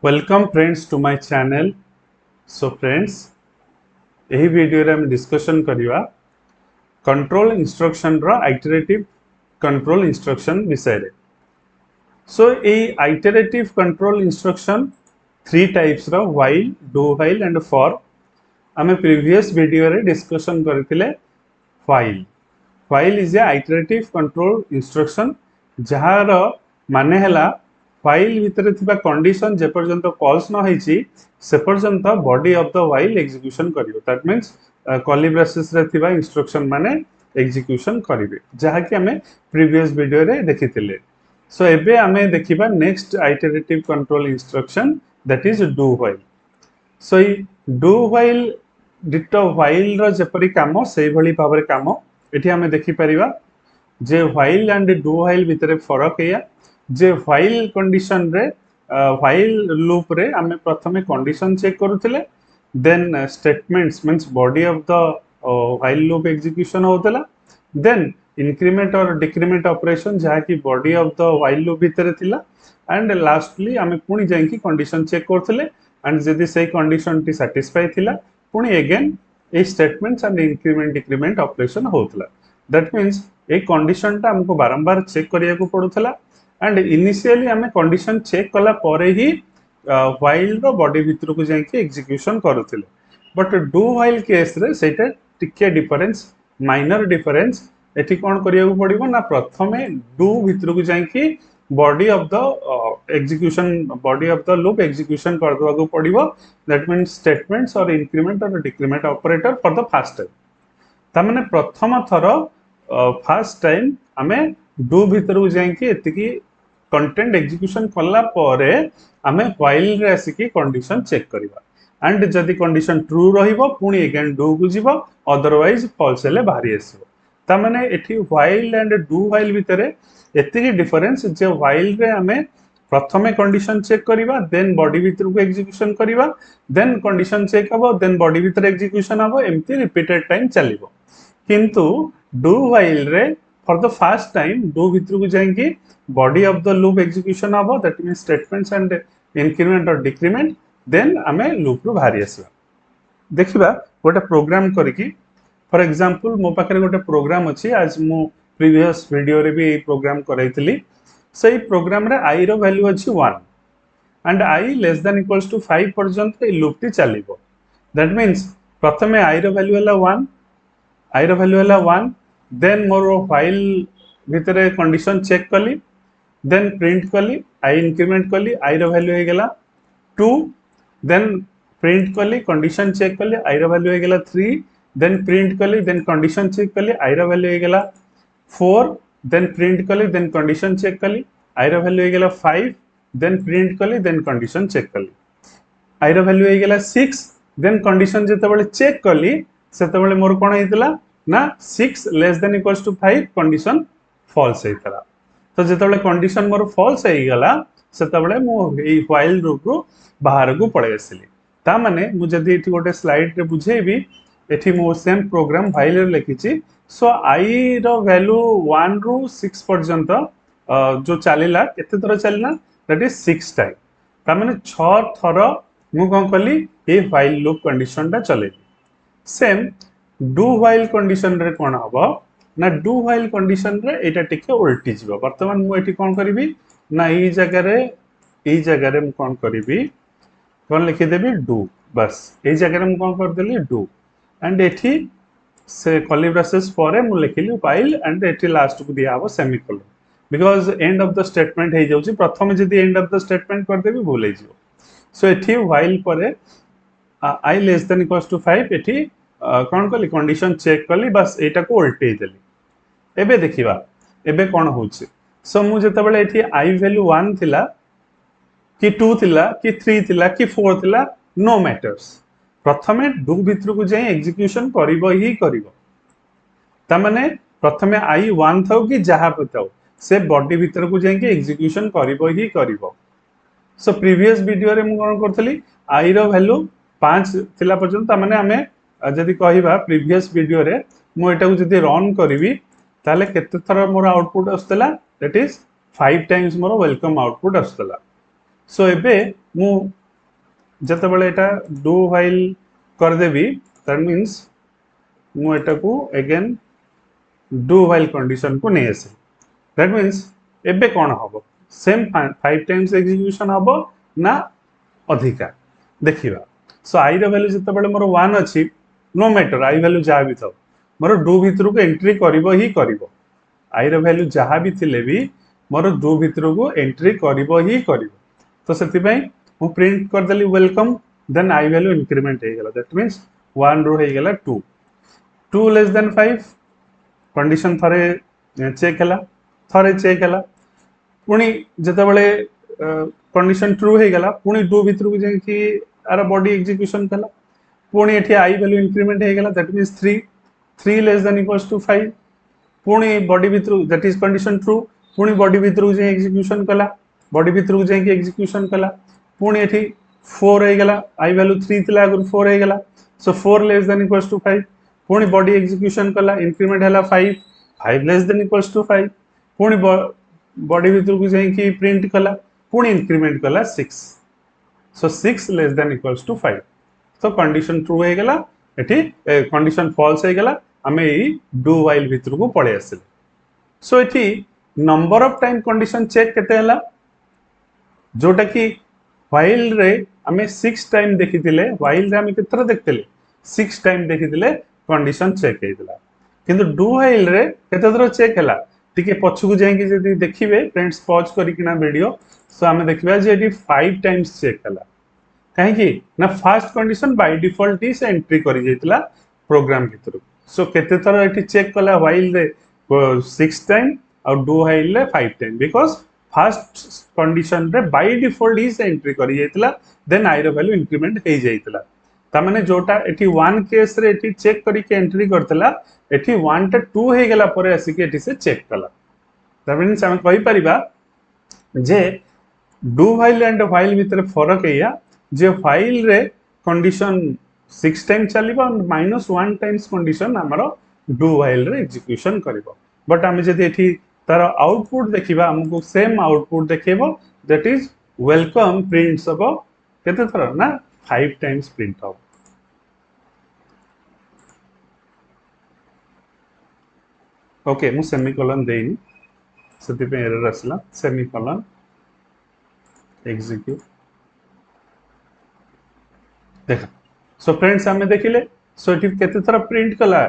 Welcome friends to my channel. So friends, यही video रे हम डिस्कशन करिवा कंट्रोल इंस्ट्रक्शन रो आइटरेटिव कंट्रोल इंस्ट्रक्शन विषय रे। सो ए iterative control instruction three types रो while, do while and for आमे प्रीवियस वीडियो रे डिस्कशन करथिले। While while is a iterative control instruction जहार माने हला व्हाइल भितर थिबा कंडीशन जे पर्यंत फॉल्स न होईची से पर्यंत body of the while execution करिवो। दैट मींस कर्ली ब्रेसेस रे थिबा इंस्ट्रक्शन माने एग्जीक्यूशन करिवे जहा कि हमें प्रीवियस वीडियो रे देखिथिले। सो एबे हमें देखिबा next iterative control instruction that is do while. So do while ditto while रो जेपरि काम सेही भली भाबरे काम एठी हमें देखि परिबा जे व्हाइल एंड डू व्हाइल भितर फरक या जे व्हाइल कंडीशन रे व्हाइल लूप रे हमें प्रथमे कंडीशन चेक करूथिले, then statements means body of the while loop execution होतला, देन इंक्रीमेंट और डिक्रीमेंट ऑपरेशन जहा की body of the while loop भितर थिला, एंड लास्टली हमें पुनी जाई की कंडीशन चेक करथिले एंड जदी सेही कंडीशन टी सैटिस्फाई थिला पुनी again A statements and increment decrement operation होतला। दैट मींस ए कंडीशन टा हमको बारंबार चेक करिया को पड़ुथला एंड इनिशियली हमें कंडीशन चेक कला परे ही व्हाइल रो बॉडी भितर को जाई के एग्जीक्यूशन करूथिले। बट डू व्हाइल केस रे सेटा टिके डिफरेंस, माइनर डिफरेंस। एठी कोन करिया को पड़िबो ना प्रथमे डू भितर को जाई की body of the execution, body of the loop execution कर दवा को पड़िबो। दैट मींस स्टेटमेंट्स और इंक्रीमेंट और decrement operator for the first time. ता माने प्रथम थर फर्स्ट टाइम हमें डू भितर को जाई की एतिकी कंटेंट एग्जीक्यूशन कला परे हमें व्हाइल रे आसी की कंडीशन चेक करिबा एंड जदी कंडीशन ट्रू रहिबो पुनी अगेन डू को जीवो, अदरवाइज फॉल्स हेले बाहरी आसीबो। ता माने एठी व्हाइल एंड डू व्हाइल भितरे एतिकी डिफरेंस जे व्हाइल रे हमें प्रथमे कंडीशन चेक करिबा, देन बॉडी भितर को एग्जीक्यूशन करिबा, देन कंडीशन चेक हबो, देन बॉडी भितर एग्जीक्यूशन हबो, एम्ति रिपीटेड टाइम चलिबो। किंतु डू व्हाइल रे for the first time do भितर को जाएंगे body of the loop execution हबो, that means statements and increment और डिक्रीमेंट, देन हमें लूप रो बाहरी आसीबा। देखिबा गोटे प्रोग्राम करिकी, फॉर एग्जांपल मो पाखरे गोटे प्रोग्राम अछि, आज मो प्रीवियस वीडियो रे भी प्रोग्राम करैतली। सही प्रोग्राम रे i रो वैल्यू अछि 1 and i less than equals to 5 पर्यंत ए लूप टी चलिबो। दैट मींस प्रथमे i रो वैल्यू हला 1, i रो वैल्यू हला 1, देन मोर व्हाइल भितरे कंडीशन चेक कली, देन प्रिंट कली, i इंक्रीमेंट कली, i रो वैल्यू हे गेला 2, देन प्रिंट कली, कंडीशन चेक कली, i रो वैल्यू हे गेला 3, देन प्रिंट कली, देन कंडीशन चेक कली, i रो वैल्यू हे गेला 4, देन प्रिंट कली, देन कंडीशन चेक कली, i रो वैल्यू हे गेला 5, देन प्रिंट कली, देन कंडीशन चेक कली, i रो वैल्यू हे गेला 6, देन कंडीशन जेतेबेले चेक कली सेतेबेले मोर कोन हेतिला ना 6 less than equals to 5 condition false हेतला। तो जेतेबेले कंडीशन मोर फॉल्स हे गला सेतेबेले मो ए व्हाइल लूप रो बाहर को पळे आसिली। ता माने मु जदी एठी गोटे स्लाइड रे बुझेबी, एठी मो सेम प्रोग्राम व्हाइल रे लिखिची। सो i रो वैल्यू 1 रो 6 पर्यंत जो चलिला केते थर चलिना, दैट इज 6 टाइम। ता माने 6 थर मु कोन कली ए व्हाइल लूप कंडीशन टा चलेली। सेम डू व्हाइल कंडीशन रे कोन हबो ना, डू व्हाइल कंडीशन रे एटा टिके उल्टी जीवो। वर्तमान मु एठी कोन करिवि ना ई जगह रे मु कोन करिवि, कोन लिखि देबी डू, बस ए जगह रे मु कोन कर देली डू एंड एठी से कर्ली ब्रेसेस परे मु लिखिली व्हाइल एंड एठी लास्ट को दिया हबो semicolon, because end of the statement हे जाउची। प्रथमे जदी एंड ऑफ द स्टेटमेंट कर देबी भूल हे जिवो। सो एठी व्हाइल परे i less than equals to 5 एठी कौन कली कंडीशन चेक कली, बस एटा को उल्टे देली। एबे देखिबा एबे कोन होउची। सो मु जेतेबेले एठी i वैल्यू 1 थिला कि 2 थिला कि 3 थिला कि 4 थिला, नो मैटर्स, प्रथमे डू भितर को जाई एग्जीक्यूशन करिवो ही करिवो। ता माने प्रथमे i 1 थाउ कि जहा पताउ से बॉडी भितर को जाई के एग्जीक्यूशन करिवो ही करिवो। सो प्रीवियस वीडियो रे मु कोन करथली i रो वैल्यू 5 थिला पर्यंत, ता माने हमें जदि कहिबा प्रीवियस वीडियो रे मु एटा को जदि रन करिवि ताले केते थर मोर आउटपुट आस्तला, दैट इज 5 टाइम्स मोर वेलकम आउटपुट आस्तला। सो एबे मु जतबेले एटा डू व्हाइल कर देबी दैट मींस मु एटा को अगेन डू व्हाइल कंडीशन को नहीं आसे दैट मींस एबे कौन हबो सेम 5 टाइम्स एग्जीक्यूशन हबो ना अधिका देखिबा सो आई रो वैल्यू जतबेले मोर 1 अछि नो मैटर आई वैल्यू जहा भी थाउ मोर डू भितर को एंट्री करिवो ही करिवो आई रो वैल्यू जहा भी थिले भी मोर डू भितर को एंट्री करिवो ही करिवो तो सेति पई मु प्रिंट कर देली welcome then i value increment हे गेला दैट मींस 1 रो हे गेला 2 2 लेस देन 5 कंडीशन थरे चेक हला थरे चेक हला पुणी जतबेले कंडीशन ट्रू हे गला पुणी डू भितर को जे कि आर बॉडी एग्जीक्यूशन कला पुणी एठी आई वैल्यू इंक्रीमेंट हे गला that means 3 3 less than equals to 5 पुणी बॉडी भितर दैट इज कंडीशन ट्रू पुणी बॉडी भितर को जे एग्जीक्यूशन कला बॉडी भितर को जे कि एग्जीक्यूशन कला पुणी एठी 4 हे गला आई वैल्यू 3 थिला अगर 4 हे गला सो 4 लेस देन इक्वल्स टू 5 पुणी बॉडी एग्जीक्यूशन कला इंक्रीमेंट हला 5 5 लेस देन इक्वल्स टू 5 पुणी बॉडी भितर को जे कि प्रिंट कला पुणी इंक्रीमेंट कला 6 सो 6 लेस देन इक्वल्स टू 5 तो कंडीशन ट्रू हे गला एठी कंडीशन फॉल्स हे गला हमें ई डू व्हाइल भितर को पळे आसिल सो एठी number of time condition check केते हला जोटा कि व्हाइल रे हमें 6 टाइम देखिथिले व्हाइल रे हमें केतरा देखथिले 6 टाइम देखिथिले कंडीशन चेक हेतिला किंतु डू व्हाइल रे केतेथरा चेक हला टिके पछु को जाई कि जदी देखिबे फ्रेंड्स पॉज करी किना वीडियो सो हमें देखिबा जे एटी 5 टाइम्स चेक हला काहे कि ना फर्स्ट कंडीशन बाय डिफॉल्ट ही से एंट्री करी जाइतला प्रोग्राम भीतर सो केते थरा एटी चेक कला व्हाइल रे 6 टाइम और डू व्हाइल रे 5 टाइम बिकॉज़ फर्स्ट कंडीशन रे बाय डिफॉल्ट ही से एंट्री करी जाइतला देन आई रो वैल्यू इंक्रीमेंट हे जाइतला ता माने जोटा एटी 1 केस रे एटी चेक करी के एंट्री करतला एटी 1 टा 2 हे गेला परे आसी के एटी से चेक कला ता मींस हम कहि परिबा जे डू व्हाइल एंड व्हाइल भीतर फरक एया जे व्हाइल रे कंडीशन 6 टाइम चलीबा -1 टाइम्स कंडीशन हमरो डू व्हाइल रे एग्जीक्यूशन करिवो बट हम जदी एठी तार आउटपुट देखिबा हमको सेम आउटपुट देखेबो दैट इज वेलकम प्रिंट्स अब केते थरा ना 5 टाइम्स प्रिंट हो ओके मु सेमीकोलन देनी सेति पे एरर असला सेमीकोलन एग्जीक्यूट देखा सो फ्रेंड्स हमें देखिले सो इट केते थरा प्रिंट कला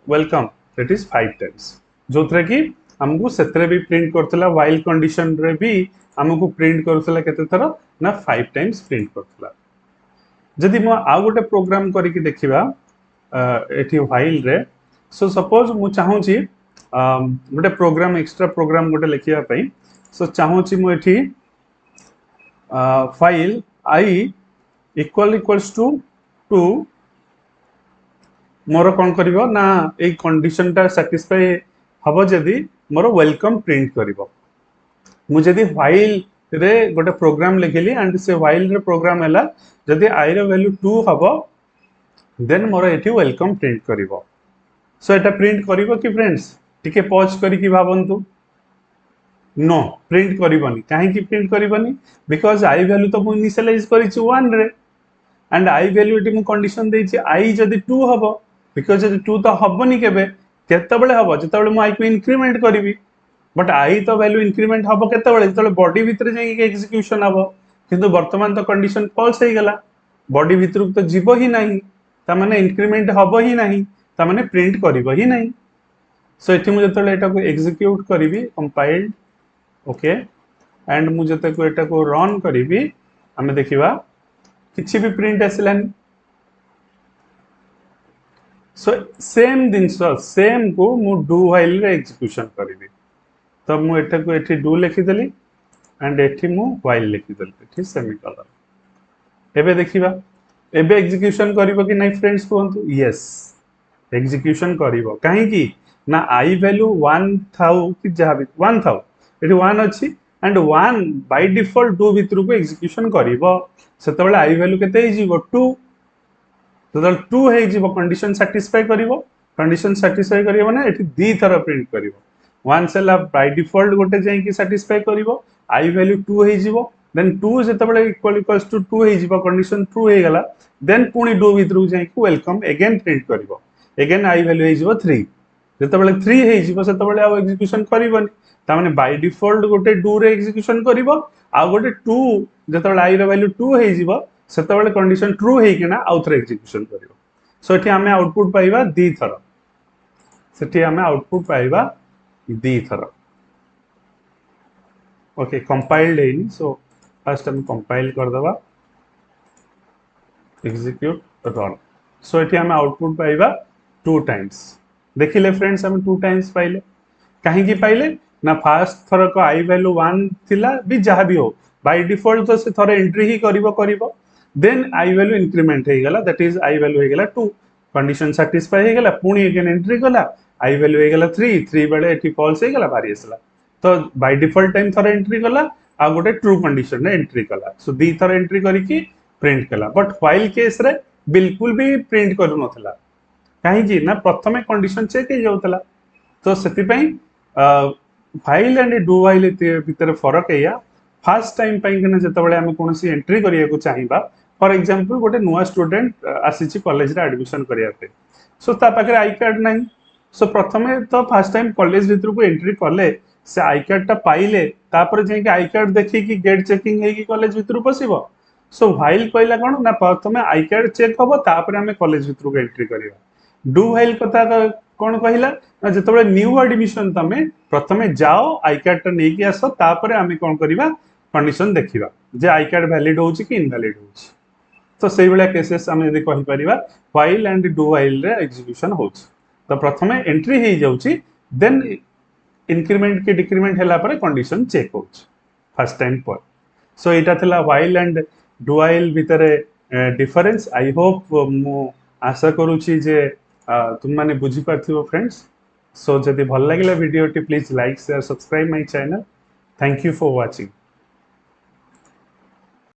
वेलकम दैट इज 5 टाइम्स जोथरे कि हमको सेतरे भी प्रिंट करतला व्हाइल कंडीशन रे भी हमको प्रिंट करतला केते थरा ना 5 टाइम्स प्रिंट करतला जदि मो आ गोटे प्रोग्राम करी कि देखिबा एठी व्हाइल रे सो सपोज मु चाहू छी गोटे प्रोग्राम एक्स्ट्रा प्रोग्राम गोटे लिखिया पई सो चाहू छी मु एठी फाइल आई इक्वल्स टू 2 मोर कोन करिवो ना ए कंडीशन टा सैटिस्फाई हबो जदी मोर वेलकम प्रिंट करिवो मु जदी व्हाइल रे गोटे प्रोग्राम लिखिली एंड से व्हाइल रे प्रोग्राम हला जदी आई रो वैल्यू 2 हबो देन मोर एठी वेलकम प्रिंट करिवो सो एटा प्रिंट करिवो कि फ्रेंड्स टिके पॉज करी कि भाबंतु नो प्रिंट करिवनी काहे कि प्रिंट करिवनी बिकॉज़ आई वैल्यू तो मु इनिशियलाइज करी छु 1 रे एंड आई वैल्यू एटी मु कंडीशन देछि आई जदी 2 हबो बिकॉज़ जदी 2 तो हबनी केबे केतबेले हबो जतबेले मु आई को इंक्रीमेंट करिवि बट आई तो वैल्यू इंक्रीमेंट हबो केतबेले जतबेले बॉडी भीतर जाई के एग्जीक्यूशन हबो किंतु वर्तमान तो कंडीशन फॉल्स हे गेला बॉडी भीतर तो जीवो ही नहीं ता माने इंक्रीमेंट हबो ही नहीं ता माने प्रिंट करिवो ही नहीं सो एठी मु जतबेले एटा को एग्जीक्यूट करिवि कंपाइल्ड ओके एंड मु जते को एटा को रन करिवि हमें देखिबा किछि भी प्रिंट आसिलानी सो सेम दिन सेम को मु डू व्हाइल रे एग्जीक्यूशन करिवि तब मु एटा को एठी डू लिखि देली एंड एठी मु व्हाइल लिखि देली एठी सेमीकोलन एबे देखिबा एबे एग्जीक्यूशन करिवो कि नै फ्रेंड्स कोहंतु यस एग्जीक्यूशन करिवो काहे कि ना आई वैल्यू 1 थाउ कि जहा भी 1 थाउ एठी 1 अछि एंड 1 बाय डिफॉल्ट डू भितर को एग्जीक्यूशन करिवो सेतबेले आई वैल्यू केते हे जीवो 2 तो 2 हे जीवो कंडीशन सैटिस्फाई करिवो कंडीशन सैटिस्फाई करिवो माने एठी दी थरा प्रिंट करिवो 1 सेला बाय डिफॉल्ट गोटे जाई कि सैटिस्फाई करिवो आई वैल्यू 2 हे जीवो देन 2 जेतबेले इक्वल इक्वल्स टू 2 हे जिवो कंडीशन ट्रू हे गला देन पुनी डू भितरु जाई को वेलकम अगेन प्रिंट करबो अगेन आई वैल्यू हे जिवो 3 जेतबेले 3 हे जिवो सेतबेले आ एग्जीक्यूशन करबोनी ता माने बाय डिफॉल्ट गोटे डू रे एग्जीक्यूशन करबो आ गोटे 2 जेतबेले आई रो वैल्यू 2 हे जिवो सेतबेले कंडीशन ट्रू हे किना आउथरे एग्जीक्यूशन करबो सो एठी हमें आउटपुट पाइबा दी थर सेठी हमें आउटपुट पाइबा दी थर ओके कंपाइल्ड है सो फर्स्ट हम कंपाइल कर दबा एग्जीक्यूट रन सो एठी हम आउटपुट पाइबा 2 टाइम्स देखिले फ्रेंड्स हम 2 टाइम्स पाइले काहे की पाइले ना फर्स्ट थर को आई वैल्यू 1 थिला भी जहां भी हो बाय डिफॉल्ट तो से थरे एंट्री ही करिवो देन आई वैल्यू इंक्रीमेंट हे गला दैट इज आई वैल्यू हे गला 2 कंडीशन सैटिस्फाई हे गला पुनी अगेन एंट्री गला आई वैल्यू हे गला 3 बेले एठी फॉल्स हे गला भारी असला तो बाय डिफॉल्ट टाइम थरे एंट्री गला आ गोटे ट्रू कंडीशन रे एंट्री कला सो दी थर एंट्री करी की प्रिंट कला बट व्हाइल केस रे बिल्कुल भी प्रिंट करू नथला काहे की ना प्रथमे कंडीशन चेक हे जाउतला तो सेति पई व्हाइल एंड डू व्हाइल भीतर फरक एया फर्स्ट टाइम पई कने जतबेले हम कोनसी एंट्री करिया को चाहिबा फॉर एग्जांपल गोटे नुवा स्टूडेंट आसीची कॉलेज रे एडमिशन करिया पे सो ता पाखे आई कार्ड नाही सो प्रथमे तो फर्स्ट टाइम कॉलेज भीतर को एंट्री करले से आई कार्ड टा पाइले तापर जे कि आई कार्ड देखि कि गेट चेकिंग हे कि कॉलेज भीतर पसिबो सो व्हाइल कहला कोन ना प्रथमे आई कार्ड चेक होबो तापर हमें कॉलेज भीतर को एंट्री करिया डू व्हाइल कथा कोन कहिला ना जतबे न्यू एडमिशन तमे प्रथमे जाओ आई कार्ड टा नै कि आसो तापर हमें कोन करिवा कंडीशन देखिबा जे आई कार्ड वैलिड होउची कि इनवैलिड होउची तो सेही बेला केसेस हम यदि कहि परिबा व्हाइल एंड डू व्हाइल रे एग्जीक्यूशन होउची तो प्रथमे एंट्री हे जाउची देन इंक्रीमेंट की डिक्रीमेंट हला पर कंडीशन चेक होउची फर्स्ट टाइम पर सो एटा थला व्हाइल एंड डू व्हाइल भितरे डिफरेंस आई होप मु आशा करूची जे तुम माने बुझी पाथिबो फ्रेंड्स सो जदि भल लागिला video T please like share subscribe my channel thank you for watching